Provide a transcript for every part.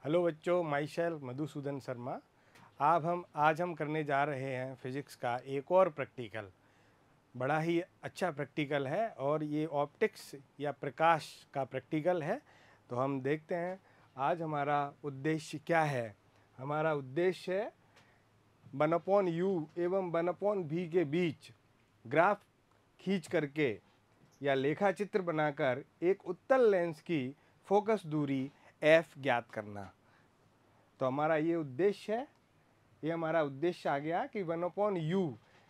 Hello बच्चों, my self Madhusudan Sharma. आज हम करने जा रहे हैं फिज़िक्स का एक और प्रैक्टिकल। बड़ा ही अच्छा प्रैक्टिकल है और ये ऑप्टिक्स या प्रकाश का प्रैक्टिकल है। तो हम देखते हैं आज हमारा उद्देश्य क्या है। हमारा उद्देश्य है 1/u एवं 1/v के बीच ग्राफ खींच करके या लेखा चित्र बनाकर एक उत्तल लेंस की फोकस दूरी f ज्ञात करना। तो हमारा ये उद्देश्य है। ये हमारा उद्देश्य आ गया कि 1/u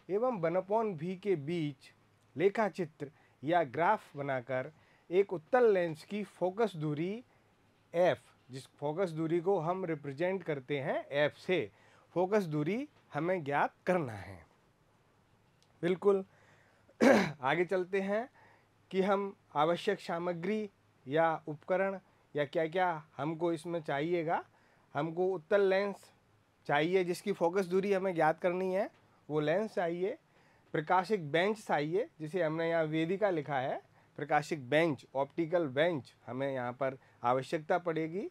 एवं 1/v के बीच लेखा चित्र या ग्राफ बनाकर एक उत्तल लेंस की फोकस दूरी f, जिस फोकस दूरी को हम रिप्रेजेंट करते हैं f से, फोकस दूरी हमें ज्ञात करना है। बिल्कुल। आगे चलते हैं कि हम आवश्यक सामग्री या उपकरण या क्या क्या हमको इसमें चाहिएगा। हमको उत्तल लेंस चाहिए जिसकी फोकस दूरी हमें ज्ञात करनी है, वो लेंस चाहिए। प्रकाशिक बेंच चाहिए, जिसे हमने यहाँ वेदिका लिखा है। प्रकाशिक बेंच, ऑप्टिकल बेंच हमें यहाँ पर आवश्यकता पड़ेगी।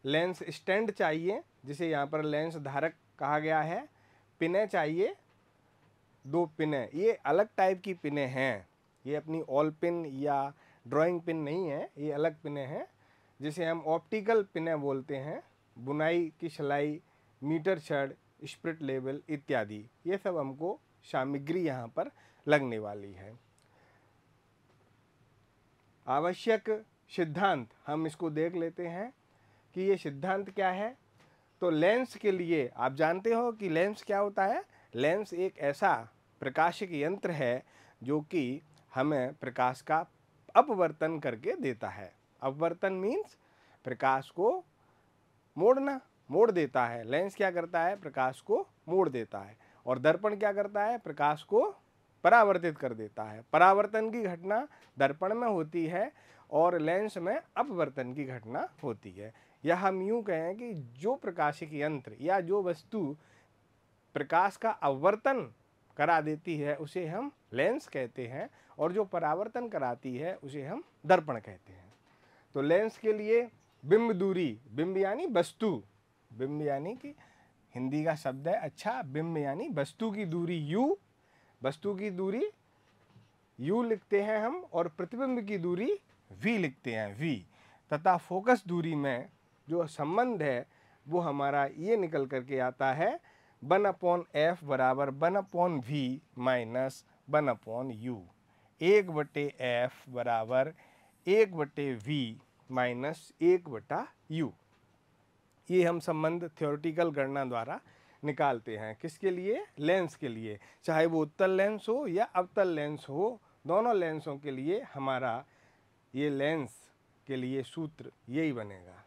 लेंस स्टैंड चाहिए, जिसे यहाँ पर लेंस धारक कहा गया है। पिनें चाहिए, 2 पिनें। ये अलग टाइप की पिनें हैं, ये अपनी ऑल पिन या ड्राइंग पिन नहीं है, ये अलग पिनें हैं जिसे हम ऑप्टिकल पिनें बोलते हैं। बुनाई की सिलाई, मीटर छड़, स्पिरिट लेवल इत्यादि, ये सब हमको सामग्री यहाँ पर लगने वाली है। आवश्यक सिद्धांत हम इसको देख लेते हैं कि ये सिद्धांत क्या है। तो लेंस के लिए आप जानते हो कि लेंस क्या होता है। लेंस एक ऐसा प्रकाशिक यंत्र है जो कि हमें प्रकाश का अपवर्तन करके देता है। अपवर्तन मीन्स प्रकाश को मोड़ देता है। लेंस क्या करता है, प्रकाश को मोड़ देता है। और दर्पण क्या करता है, प्रकाश को परावर्तित कर देता है। परावर्तन की घटना दर्पण में होती है और लेंस में अपवर्तन की घटना होती है। या हम यूं कहें कि जो प्रकाशिक यंत्र या जो वस्तु प्रकाश का अपवर्तन करा देती है उसे हम लेंस कहते हैं, और जो परावर्तन कराती है उसे हम दर्पण कहते हैं। तो लेंस के लिए बिंब दूरी, बिंब यानी वस्तु, बिंब यानी कि हिंदी का शब्द है अच्छा, बिंब यानी वस्तु की दूरी u, वस्तु की दूरी u लिखते हैं हम, और प्रतिबिंब की दूरी v लिखते हैं v। तथा फोकस दूरी में जो संबंध है वो हमारा ये निकल करके आता है 1/f बराबर 1/v माइनस 1/u। 1/f बराबर 1/v माइनस 1/u। ये हम संबंध थ्योरेटिकल गणना द्वारा निकालते हैं। किसके लिए, लेंस के लिए। चाहे वो उत्तल लेंस हो या अवतल लेंस हो, दोनों लेंसों के लिए हमारा ये लेंस के लिए सूत्र यही बनेगा।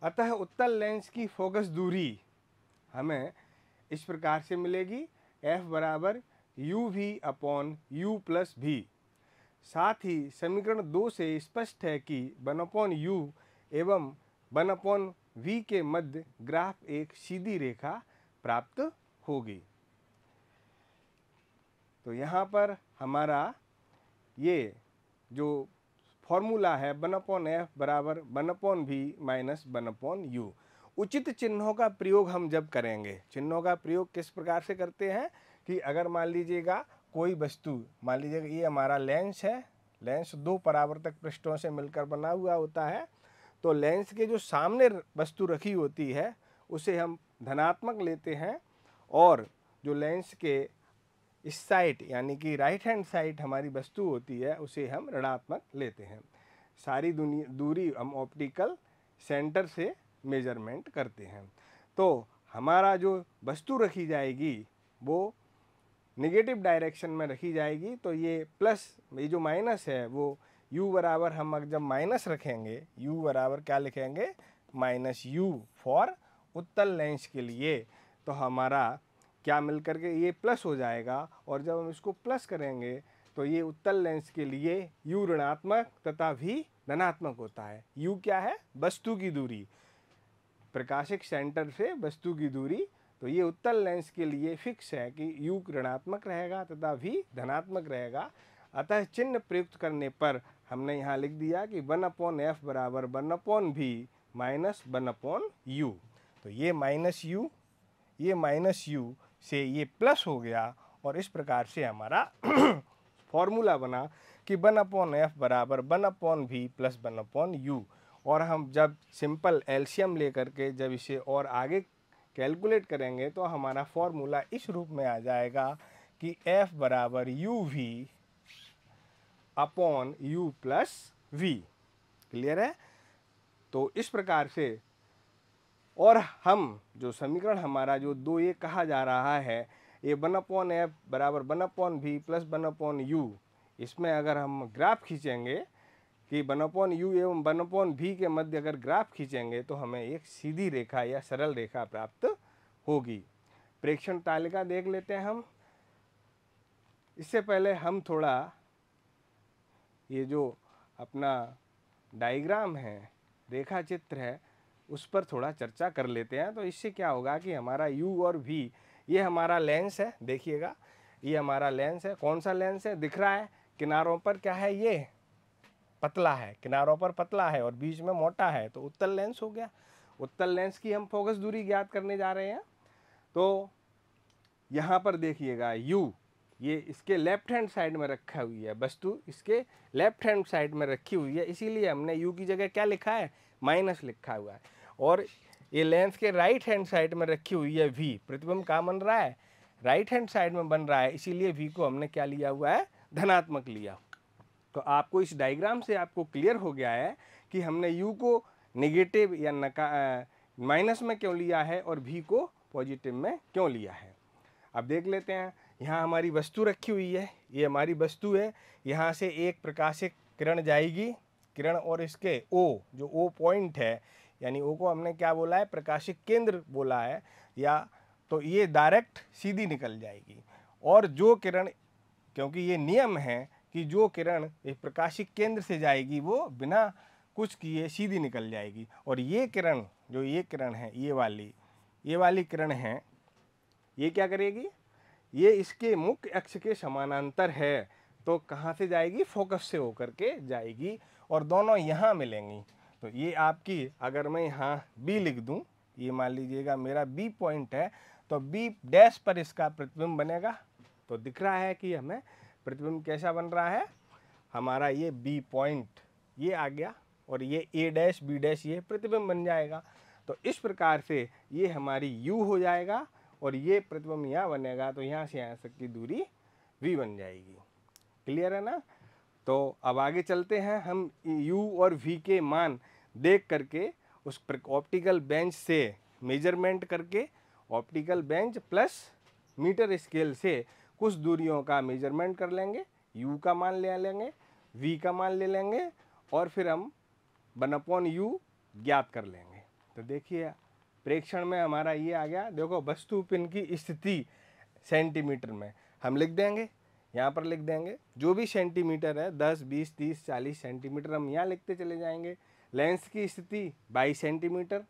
अतः उत्तल लेंस की फोकस दूरी हमें इस प्रकार से मिलेगी, f बराबर uv/u प्लस v। साथ ही समीकरण 2 से स्पष्ट है कि 1/u एवं 1/v के मध्य ग्राफ एक सीधी रेखा प्राप्त होगी। तो यहाँ पर हमारा ये जो फॉर्मूला है 1/f बराबर 1/v माइनस 1/u। उचित चिन्हों का प्रयोग हम जब करेंगे, चिन्हों का प्रयोग किस प्रकार से करते हैं कि अगर मान लीजिएगा कोई वस्तु, मान लीजिएगा ये हमारा लेंस है। लेंस 2 परावर्तक पृष्ठों से मिलकर बना हुआ होता है। तो लेंस के जो सामने वस्तु रखी होती है उसे हम धनात्मक लेते हैं, और जो लेंस के इस साइड यानी कि राइट हैंड साइड हमारी वस्तु होती है उसे हम ऋणात्मक लेते हैं। सारी दूरी हम ऑप्टिकल सेंटर से मेजरमेंट करते हैं। तो हमारा जो वस्तु रखी जाएगी वो नेगेटिव डायरेक्शन में रखी जाएगी। तो ये प्लस, ये जो माइनस है वो u बराबर, हम जब माइनस रखेंगे u बराबर क्या लिखेंगे, -u फॉर उत्तल लेंस के लिए। तो हमारा क्या मिल करके ये प्लस हो जाएगा, और जब हम इसको प्लस करेंगे तो ये उत्तल लेंस के लिए u ऋणात्मक तथा v धनात्मक होता है। u क्या है, वस्तु की दूरी, प्रकाशिक सेंटर से वस्तु की दूरी। तो ये उत्तल लेंस के लिए फिक्स है कि u ऋणात्मक रहेगा तथा v धनात्मक रहेगा। अतः चिन्ह प्रयुक्त करने पर हमने यहाँ लिख दिया कि 1/f बराबर 1/v माइनस 1/u। तो ये माइनस यू, ये माइनस यू से ये प्लस हो गया और इस प्रकार से हमारा फॉर्मूला बना कि 1/f बराबर 1/v प्लस 1/u। और हम जब सिंपल एलसीएम लेकर के जब इसे और आगे कैलकुलेट करेंगे तो हमारा फॉर्मूला इस रूप में आ जाएगा कि f बराबर uv upon u plus v। Clear है? तो इस प्रकार से, और हम जो समीकरण हमारा जो 2a कहा जा रहा है, ये 1/f बराबर 1/v प्लस 1/u, इसमें अगर हम ग्राफ खींचेंगे कि 1/u एवं 1/v के मध्य अगर ग्राफ खींचेंगे तो हमें एक सीधी रेखा या सरल रेखा प्राप्त होगी। प्रेक्षण तालिका देख लेते हैं हम। इससे पहले हम थोड़ा ये जो अपना डायग्राम है, रेखा चित्र है, उस पर थोड़ा चर्चा कर लेते हैं। तो इससे क्या होगा कि हमारा u और v, ये हमारा लेंस है, देखिएगा ये हमारा लेंस है। कौन सा लेंस है? दिख रहा है किनारों पर क्या है, ये पतला है, किनारों पर पतला है और बीच में मोटा है, तो उत्तल लेंस हो गया। उत्तल लेंस की हम फोकस दूरी ज्ञात करने जा रहे हैं। तो यहाँ पर देखिएगा u, ये इसके लेफ्ट हैंड साइड में रखा हुई है, वस्तु इसके लेफ्ट हैंड साइड में रखी हुई है, इसीलिए हमने u की जगह क्या लिखा है, माइनस लिखा हुआ है। और ये लेंस के राइट हैंड साइड में रखी हुई है v, प्रतिबिंब कहाँ बन रहा है, राइट हैंड साइड में बन रहा है, इसीलिए v को हमने क्या लिया हुआ है, धनात्मक लिया। तो आपको इस डायग्राम से आपको क्लियर हो गया है कि हमने u को नेगेटिव या माइनस में क्यों लिया है और v को पॉजिटिव में क्यों लिया है। अब देख लेते हैं, यहाँ हमारी वस्तु रखी हुई है, ये हमारी वस्तु है, यहाँ से एक प्रकाशिक किरण जाएगी, किरण, और इसके O, जो O पॉइंट है, यानी O को हमने क्या बोला है, प्रकाशिक केंद्र बोला है, या तो ये डायरेक्ट सीधी निकल जाएगी। और जो किरण, क्योंकि ये नियम है कि जो किरण एक प्रकाशिक केंद्र से जाएगी वो बिना कुछ किए सीधी निकल जाएगी। और ये किरण, जो ये किरण है, ये वाली किरण है, ये क्या करेगी, ये इसके मुख्य अक्ष के समानांतर है, तो कहाँ से जाएगी, फोकस से होकर के जाएगी और दोनों यहाँ मिलेंगी। तो ये आपकी, अगर मैं यहाँ B लिख दूँ, ये मान लीजिएगा मेरा B पॉइंट है, तो B डैश पर इसका प्रतिबिंब बनेगा। तो दिख रहा है कि हमें प्रतिबिंब कैसा बन रहा है, हमारा ये B पॉइंट ये आ गया और ये A डैश B डैश ये प्रतिबिंब बन जाएगा। तो इस प्रकार से ये हमारी U हो जाएगा और ये प्रतिबिंब यहाँ बनेगा, तो यहाँ से यहाँ तक की दूरी v बन जाएगी। क्लियर है ना? तो अब आगे चलते हैं, हम u और v के मान देख करके उस ऑप्टिकल बेंच से मेजरमेंट करके, optical bench plus metre scale से कुछ दूरियों का मेजरमेंट कर लेंगे, u का मान ले लेंगे, v का मान ले लेंगे और फिर हम 1/u ज्ञात कर लेंगे। तो देखिए प्रेक्षण में हमारा ये आ गया। देखो वस्तु पिन की स्थिति सेंटीमीटर में हम लिख देंगे, यहाँ पर लिख देंगे जो भी सेंटीमीटर है, 10, 20, 30, 40 सेंटीमीटर हम यहाँ लिखते चले जाएंगे। लेंस की स्थिति 22 सेंटीमीटर,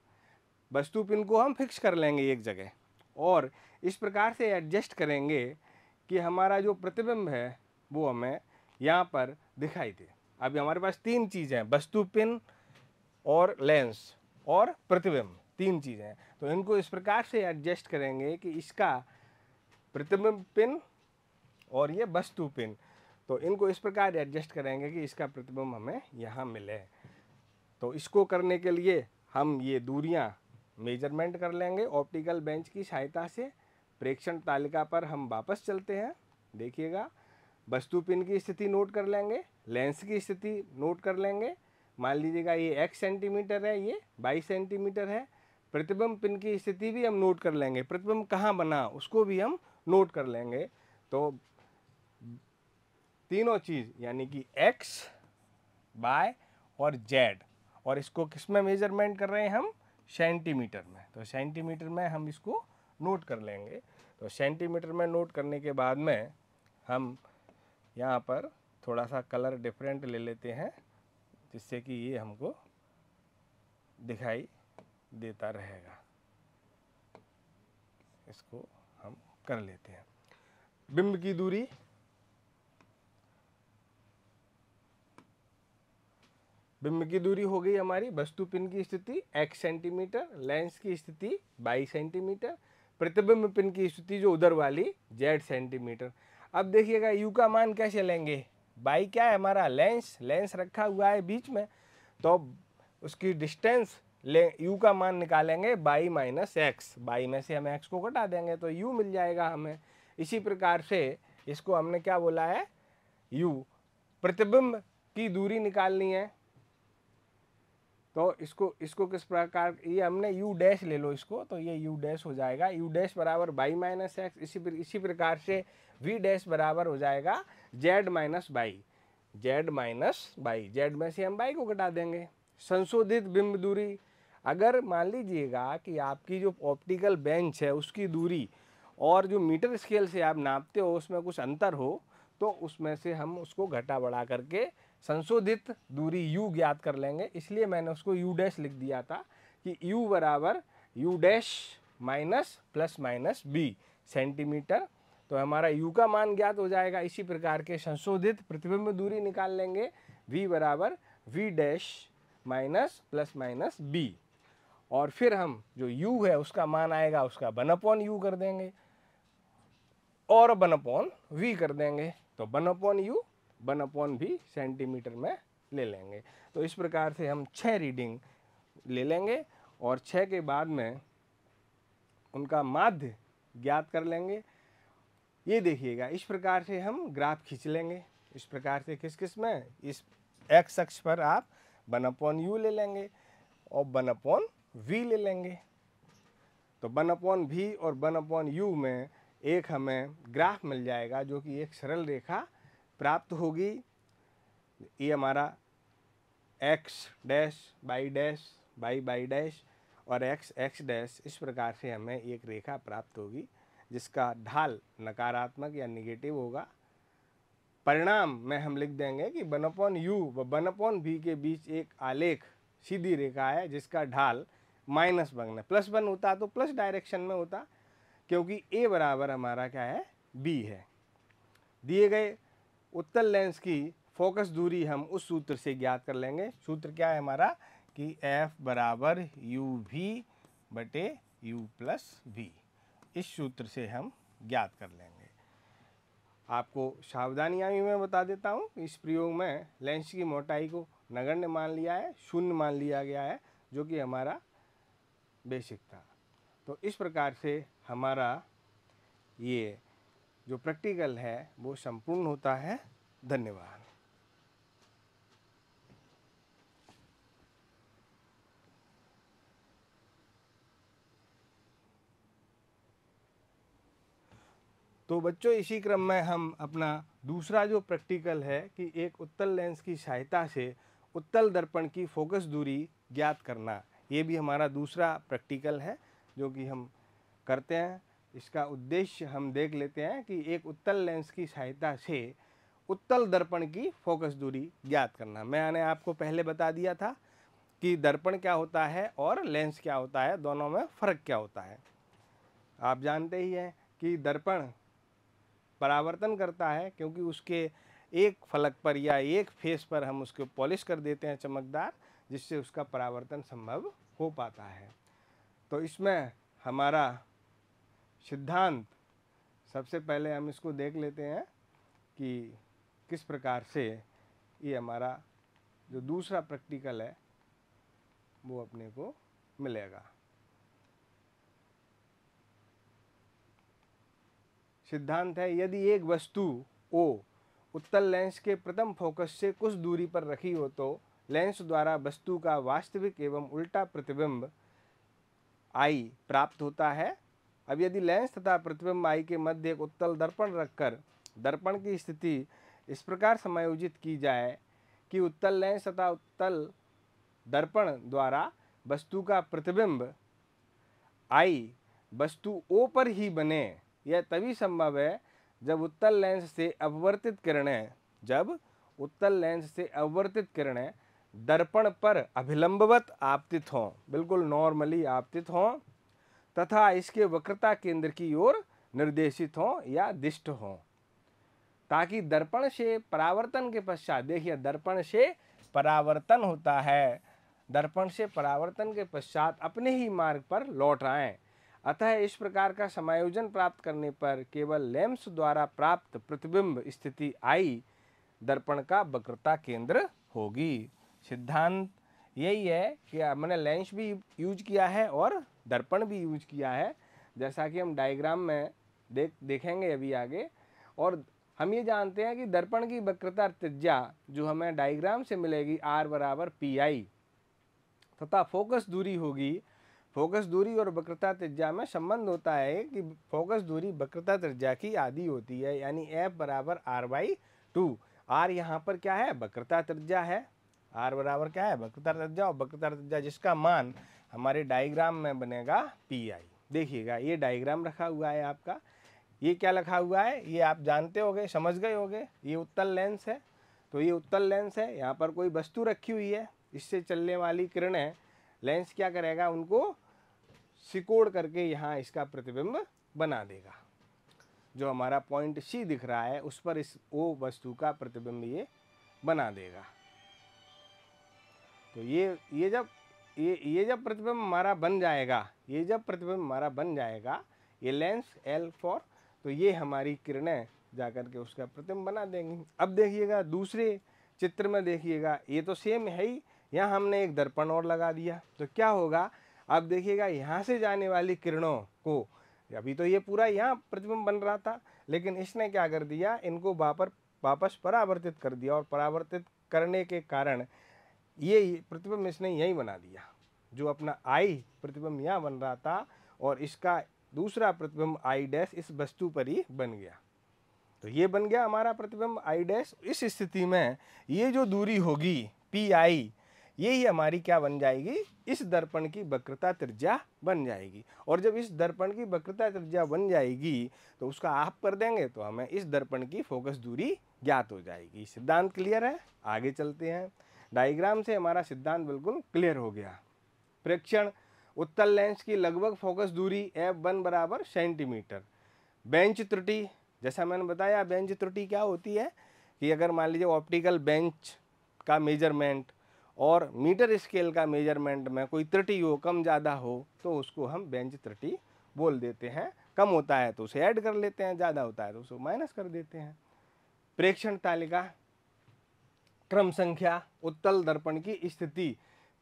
वस्तु पिन को हम फिक्स कर लेंगे एक जगह और इस प्रकार से एडजस्ट करेंगे कि हमारा जो प्रतिबिंब है वो हमें यहाँ पर दिखाई दे। अभी हमारे पास तीन चीज़ें हैं, वस्तु पिन और लेंस और प्रतिबिंब, तीन चीज़ें हैं। तो इनको इस प्रकार से एडजस्ट करेंगे कि इसका प्रतिबिंब पिन और ये वस्तु पिन, तो इनको इस प्रकार एडजस्ट करेंगे कि इसका प्रतिबिंब हमें यहाँ मिले। तो इसको करने के लिए हम ये दूरियाँ मेजरमेंट कर लेंगे ऑप्टिकल बेंच की सहायता से। प्रेक्षण तालिका पर हम वापस चलते हैं। देखिएगा, वस्तु पिन की स्थिति नोट कर लेंगे, लेंस की स्थिति नोट कर लेंगे। मान लीजिएगा ये x सेंटीमीटर है, ये 22 सेंटीमीटर है। प्रतिबिंब पिन की स्थिति भी हम नोट कर लेंगे, प्रतिबिंब कहाँ बना उसको भी हम नोट कर लेंगे। तो तीनों चीज़ यानी कि x, y और z, और इसको किस में मेजरमेंट कर रहे हैं हम, सेंटीमीटर में। तो सेंटीमीटर में हम इसको नोट कर लेंगे। तो सेंटीमीटर में नोट करने के बाद में हम यहाँ पर थोड़ा सा कलर डिफरेंट ले लेते हैं जिससे कि ये हमको दिखाई देता रहेगा। इसको हम कर लेते हैं। बिंब की दूरी, बिंब की दूरी हो गई हमारी, वस्तु पिन की स्थिति x सेंटीमीटर, लेंस की स्थिति y सेंटीमीटर, प्रतिबिंब पिन की स्थिति जो उधर वाली z सेंटीमीटर। अब देखिएगा u का मान कैसे लेंगे, y क्या है हमारा, लेंस, लेंस रखा हुआ है बीच में, तो उसकी डिस्टेंस ले u का मान निकालेंगे y माइनस एक्स, y में से हम x को घटा देंगे तो u मिल जाएगा हमें। इसी प्रकार से इसको हमने क्या बोला है, u। प्रतिबिंब की दूरी निकालनी है तो इसको किस प्रकार, ये हमने u डैश ले लो इसको, तो ये u डैश हो जाएगा, u डैश बराबर y माइनस एक्स। इसी प्रकार से v डैश बराबर हो जाएगा z minus by, z minus by, z में से हम y को घटा देंगे। संशोधित बिंब दूरी, अगर मान लीजिएगा कि आपकी जो ऑप्टिकल बेंच है उसकी दूरी और जो मीटर स्केल से आप नापते हो उसमें कुछ अंतर हो, तो उसमें से हम उसको घटा बढ़ा करके संशोधित दूरी u ज्ञात कर लेंगे। इसलिए मैंने उसको u डैश लिख दिया था कि u बराबर u dash minus plus minus b centimetre, तो हमारा u का मान ज्ञात हो जाएगा। इसी प्रकार के संशोधित प्रतिबिंब दूरी निकाल लेंगे, v बराबर v dash minus plus minus b, और फिर हम जो u है उसका मान आएगा उसका 1/u कर देंगे और 1/v कर देंगे, तो 1/u 1/v सेंटीमीटर में ले लेंगे। तो इस प्रकार से हम 6 रीडिंग ले लेंगे और 6 के बाद में उनका माध्य ज्ञात कर लेंगे। ये देखिएगा, इस प्रकार से हम ग्राफ खींच लेंगे। इस प्रकार से किस में, इस x अक्ष पर आप 1/u ले लेंगे और 1/v ले लेंगे, तो 1/v और 1/u में एक हमें ग्राफ मिल जाएगा जो कि एक सरल रेखा प्राप्त होगी। ये हमारा x dash y dash y dash और x डैश, इस प्रकार से हमें एक रेखा प्राप्त होगी जिसका ढाल नकारात्मक या निगेटिव होगा। परिणाम में हम लिख देंगे कि 1/u व 1/v के बीच एक आलेख सीधी रेखा है जिसका ढाल -1 है। +1 होता तो प्लस डायरेक्शन में होता, क्योंकि a बराबर हमारा क्या है, b है। दिए गए उत्तल लेंस की फोकस दूरी हम उस सूत्र से ज्ञात कर लेंगे। सूत्र क्या है हमारा कि f बराबर uv बटे u प्लस v, इस सूत्र से हम ज्ञात कर लेंगे। आपको सावधानियां भी मैं बता देता हूँ। इस प्रयोग में लेंस की मोटाई को नगण्य मान लिया है, शून्य मान लिया गया है, जो कि हमारा बेसिक था। तो इस प्रकार से हमारा ये जो प्रैक्टिकल है वो संपूर्ण होता है। धन्यवाद। तो बच्चों, इसी क्रम में हम अपना दूसरा जो प्रैक्टिकल है कि एक उत्तल लेंस की सहायता से उत्तल दर्पण की फोकस दूरी ज्ञात करना, ये भी हमारा दूसरा प्रैक्टिकल है जो कि हम करते हैं। इसका उद्देश्य हम देख लेते हैं कि एक उत्तल लेंस की सहायता से उत्तल दर्पण की फोकस दूरी ज्ञात करना। मैंने आपको पहले बता दिया था कि दर्पण क्या होता है और लेंस क्या होता है, दोनों में फ़र्क क्या होता है। आप जानते ही हैं कि दर्पण परावर्तन करता है क्योंकि उसके एक फलक पर या एक फेस पर हम उसको पॉलिश कर देते हैं चमकदार, जिससे उसका परावर्तन संभव हो पाता है। तो इसमें हमारा सिद्धांत, सबसे पहले हम इसको देख लेते हैं कि किस प्रकार से ये हमारा जो दूसरा प्रैक्टिकल है वो अपने को मिलेगा। सिद्धांत है, यदि एक वस्तु O उत्तल लेंस के प्रथम फोकस से कुछ दूरी पर रखी हो तो लेंस द्वारा वस्तु का वास्तविक एवं उल्टा प्रतिबिंब I प्राप्त होता है। अब यदि लेंस तथा प्रतिबिंब I के मध्य एक उत्तल दर्पण रखकर दर्पण की स्थिति इस प्रकार समायोजित की जाए कि उत्तल लेंस तथा उत्तल दर्पण द्वारा वस्तु का प्रतिबिंब I वस्तु O पर ही बने, यह तभी संभव है जब उत्तल लेंस से अपवर्तित किरणें दर्पण पर अभिलंबवत आपतित हों, बिल्कुल नॉर्मली आपतित हों, तथा इसके वक्रता केंद्र की ओर निर्देशित हों या दिष्ट हों, ताकि दर्पण से परावर्तन के पश्चात, देखिए दर्पण से परावर्तन होता है, दर्पण से परावर्तन के पश्चात अपने ही मार्ग पर लौट आएं। अतः इस प्रकार का समायोजन प्राप्त करने पर केवल लेंस द्वारा प्राप्त प्रतिबिंब स्थिति आई दर्पण का वक्रता केंद्र होगी। सिद्धांत यही है कि मैंने लेंस भी यूज किया है और दर्पण भी यूज किया है, जैसा कि हम डायग्राम में देखेंगे अभी आगे। और हम ये जानते हैं कि दर्पण की वक्रता त्रिज्या जो हमें डायग्राम से मिलेगी r बराबर PI तथा फोकस दूरी होगी। फोकस दूरी और वक्रता त्रिज्या में संबंध होता है कि फोकस दूरी वक्रता त्रिज्या की आधी होती है, यानी f बराबर r/2। r यहाँ पर क्या है? वक्रता त्रिज्या है। r बराबर क्या है? वक्रता त्रिज्या, और वक्रता त्रिज्या जिसका मान हमारे डायग्राम में बनेगा PI। देखिएगा ये डायग्राम रखा हुआ है आपका, ये क्या लिखा हुआ है ये आप जानते होगे, समझ गए होगे। ये उत्तल लेंस है, तो ये उत्तल लेंस है, यहाँ पर कोई वस्तु रखी हुई है, इससे चलने वाली किरणें लेंस क्या करेगा, उनको सिकोड़ करके यहाँ इसका प्रतिबिंब बना देगा। जो हमारा पॉइंट C दिख रहा है उस पर इस O वस्तु का प्रतिबिंब ये बना देगा। तो ये जब प्रतिबिंब हमारा बन जाएगा, ये जब प्रतिबिंब हमारा बन जाएगा, ये लेंस L4, तो ये हमारी किरणें जाकर के उसका प्रतिबिंब बना देंगी। अब देखिएगा दूसरे चित्र में, देखिएगा ये तो सेम है ही, यहाँ हमने एक दर्पण और लगा दिया, तो क्या होगा, अब देखिएगा यहाँ से जाने वाली किरणों को, अभी तो ये पूरा यहाँ प्रतिबिंब बन रहा था, लेकिन इसने क्या कर दिया, इनको वापस परावर्तित कर दिया, और परावर्तित करने के कारण ये प्रतिबिंब इसने यहीं बना दिया। जो अपना I प्रतिबिंब यहाँ बन रहा था और इसका दूसरा प्रतिबिंब I' इस वस्तु पर ही बन गया। तो ये बन गया हमारा प्रतिबिंब I'। इस स्थिति में ये जो दूरी होगी PI, यही हमारी क्या बन जाएगी, इस दर्पण की वक्रता त्रिज्या बन जाएगी। और जब इस दर्पण की वक्रता त्रिज्या बन जाएगी तो उसका आप कर देंगे तो हमें इस दर्पण की फोकस दूरी ज्ञात हो जाएगी। सिद्धांत क्लियर है? आगे चलते हैं। डायग्राम से हमारा सिद्धांत बिल्कुल क्लियर हो गया। प्रेक्षण उत्तल लेंस की लगभग फोकस दूरी f1 बराबर सेंटीमीटर। बेंच त्रुटि, जैसा मैंने बताया, बेंच त्रुटि क्या होती है कि अगर मान लीजिए ऑप्टिकल बेंच का मेजरमेंट और मीटर स्केल का मेजरमेंट में कोई त्रुटि हो, कम ज़्यादा हो, तो उसको हम बेंच त्रुटि बोल देते हैं। कम होता है तो उसे ऐड कर लेते हैं, ज़्यादा होता है तो उसे माइनस कर देते हैं। प्रेक्षण तालिका क्रम संख्या उत्तल दर्पण की स्थिति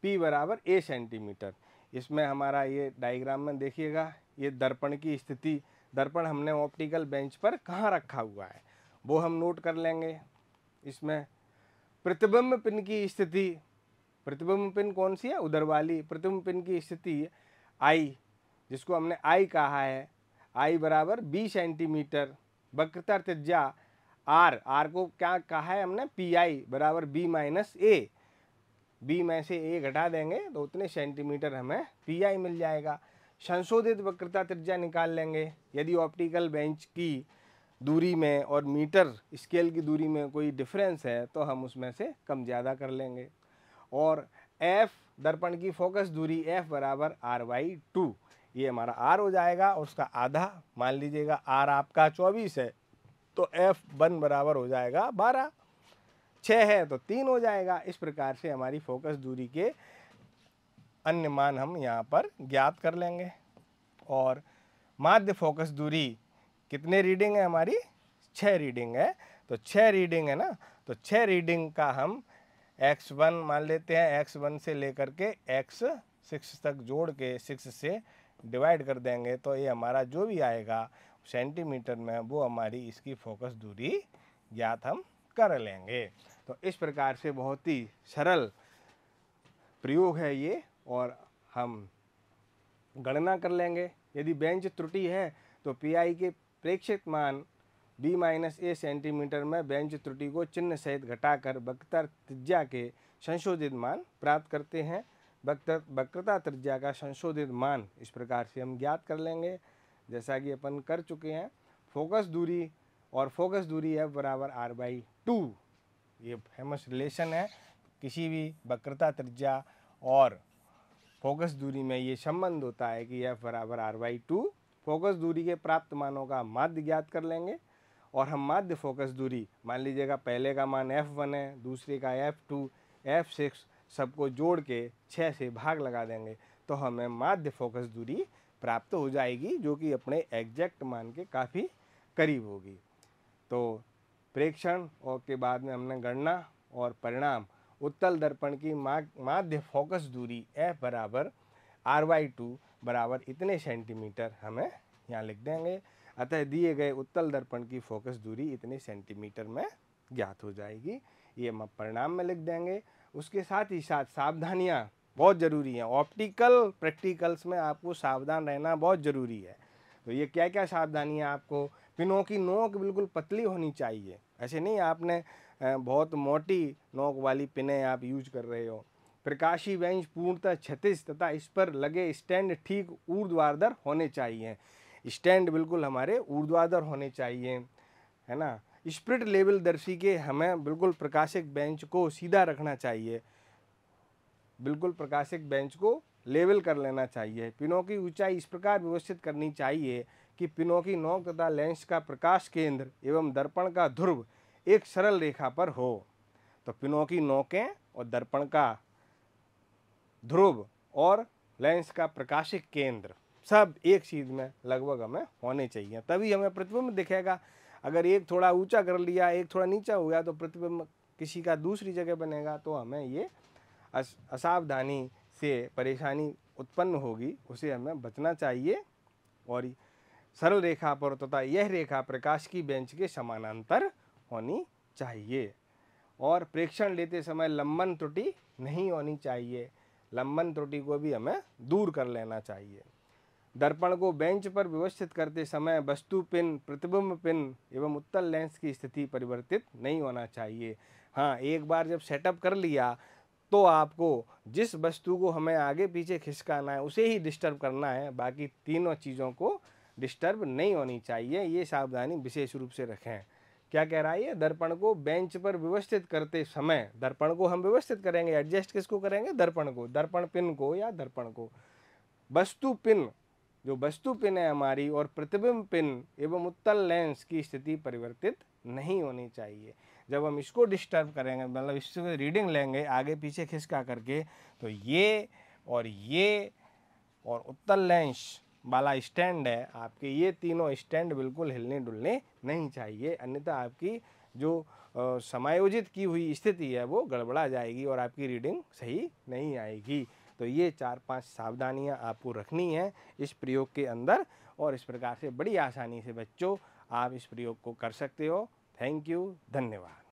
P बराबर A सेंटीमीटर। इसमें हमारा ये डायग्राम में देखिएगा, ये दर्पण की स्थिति, दर्पण हमने ऑप्टिकल बेंच पर कहाँ रखा हुआ है वो हम नोट कर लेंगे। इसमें प्रतिबिंब पिन की स्थिति, प्रतिबिंब पिन कौन सी है, उधर वाली। प्रतिबिंब पिन की स्थिति I, जिसको हमने I कहा है, I बराबर B सेंटीमीटर। वक्रता त्रिज्या R को क्या कहा है हमने, PI बराबर B माइनस A। B में से A घटा देंगे तो उतने सेंटीमीटर हमें PI मिल जाएगा। संशोधित वक्रता त्रिज्या निकाल लेंगे। यदि ऑप्टिकल बेंच की दूरी में और मीटर स्केल की दूरी में कोई डिफरेंस है तो हम उसमें से कम ज़्यादा कर लेंगे। और F दर्पण की फोकस दूरी F बराबर R/2, ये हमारा R हो जाएगा, और उसका आधा मान लीजिएगा R आपका 24 है तो F1 बराबर हो जाएगा 12, 6 है तो 3 हो जाएगा। इस प्रकार से हमारी फोकस दूरी के अन्य मान हम यहाँ पर ज्ञात कर लेंगे। और माध्य फोकस दूरी कितने रीडिंग है हमारी, 6 रीडिंग है, तो 6 रीडिंग है ना, तो 6 रीडिंग का हम x1 मान लेते हैं, x1 से लेकर के x6 तक जोड़ के 6 से डिवाइड कर देंगे तो ये हमारा जो भी आएगा सेंटीमीटर में, वो हमारी इसकी फोकस दूरी ज्ञात हम कर लेंगे। तो इस प्रकार से बहुत ही सरल प्रयोग है ये, और हम गणना कर लेंगे। यदि बेंच त्रुटि है तो PI के प्रेक्षित मान B माइनस A सेंटीमीटर में बेंच त्रुटि को चिन्ह सहित घटाकर वक्रता त्रिज्या के संशोधित मान प्राप्त करते हैं। वक्रता त्रिज्या का संशोधित मान इस प्रकार से हम ज्ञात कर लेंगे, जैसा कि अपन कर चुके हैं। फोकस दूरी और फोकस दूरी F बराबर R/2, ये फेमस रिलेशन है। किसी भी वक्रता त्रिज्या और फोकस दूरी में ये संबंध होता है कि F बराबर R/2। फोकस दूरी के प्राप्त मानों का माध्य ज्ञात कर लेंगे, और हम माध्य फोकस दूरी मान लीजिएगा पहले का मान F1 है, दूसरे का F2, F6 सबको जोड़ के 6 से भाग लगा देंगे तो हमें माध्य फोकस दूरी प्राप्त हो जाएगी, जो कि अपने एग्जैक्ट मान के काफ़ी करीब होगी। तो प्रेक्षण और के बाद में हमने गणना और परिणाम उत्तल दर्पण की माध्य फोकस दूरी F बराबर R/2 बराबर इतने सेंटीमीटर हमें यहाँ लिख देंगे। अतः दिए गए उत्तल दर्पण की फोकस दूरी इतने सेंटीमीटर में ज्ञात हो जाएगी। ये हम परिणाम में लिख देंगे। उसके साथ ही साथ सावधानियाँ बहुत ज़रूरी हैं। ऑप्टिकल प्रैक्टिकल्स में आपको सावधान रहना बहुत ज़रूरी है। तो ये क्या क्या सावधानियाँ, आपको पिनों की नोक बिल्कुल पतली होनी चाहिए। ऐसे नहीं आपने बहुत मोटी नोक वाली पिनें आप यूज कर रहे हो। प्रकाशी बेंच पूर्णतः क्षैतिज तथा इस पर लगे स्टैंड ठीक ऊर्ध्वाधर होने चाहिए। स्टैंड बिल्कुल हमारे ऊर्ध्वाधर होने चाहिए, है ना। स्प्रिट लेवल दर्शी के हमें बिल्कुल प्रकाशिक बेंच को सीधा रखना चाहिए, बिल्कुल प्रकाशिक बेंच को लेवल कर लेना चाहिए। पिनों की ऊंचाई इस प्रकार व्यवस्थित करनी चाहिए कि पिनों की नोक तथा लेंस का प्रकाश केंद्र एवं दर्पण का ध्रुव एक सरल रेखा पर हो। तो पिनों की नोकें और दर्पण का ध्रुव और लेंस का प्रकाशिक केंद्र सब एक चीज में लगभग हमें होने चाहिए, तभी हमें प्रतिबिंब दिखेगा। अगर एक थोड़ा ऊंचा कर लिया, एक थोड़ा नीचा हो गया तो प्रतिबिंब किसी का दूसरी जगह बनेगा, तो हमें ये असावधानी से परेशानी उत्पन्न होगी, उसे हमें बचना चाहिए। और सरल रेखा पर तथा यह रेखा प्रकाश की बेंच के समानांतर होनी चाहिए। और प्रेक्षण लेते समय लंबन त्रुटि नहीं होनी चाहिए, लंबन त्रुटि को भी हमें दूर कर लेना चाहिए। दर्पण को बेंच पर व्यवस्थित करते समय वस्तु पिन, प्रतिबिंब पिन एवं उत्तल लेंस की स्थिति परिवर्तित नहीं होना चाहिए। हाँ, एक बार जब सेटअप कर लिया तो आपको जिस वस्तु को हमें आगे पीछे खिसकाना है उसे ही डिस्टर्ब करना है, बाकी तीनों चीज़ों को डिस्टर्ब नहीं होनी चाहिए। ये सावधानी विशेष रूप से रखें। क्या कह रहा है ये, दर्पण को बेंच पर व्यवस्थित करते समय, दर्पण को हम व्यवस्थित करेंगे, एडजस्ट किसको करेंगे, दर्पण को, दर्पण पिन को या दर्पण को। वस्तु पिन, जो वस्तु पिन है हमारी, और प्रतिबिंब पिन एवं उत्तल लेंस की स्थिति परिवर्तित नहीं होनी चाहिए। जब हम इसको डिस्टर्ब करेंगे, मतलब इससे रीडिंग लेंगे आगे पीछे खिसका करके, तो ये और उत्तल लेंस वाला स्टैंड है आपके, ये तीनों स्टैंड बिल्कुल हिलने डुलने नहीं चाहिए, अन्यथा आपकी जो समायोजित की हुई स्थिति है वो गड़बड़ा जाएगी और आपकी रीडिंग सही नहीं आएगी। तो ये 4-5 सावधानियां आपको रखनी है इस प्रयोग के अंदर, और इस प्रकार से बड़ी आसानी से बच्चों आप इस प्रयोग को कर सकते हो। थैंक यू, धन्यवाद।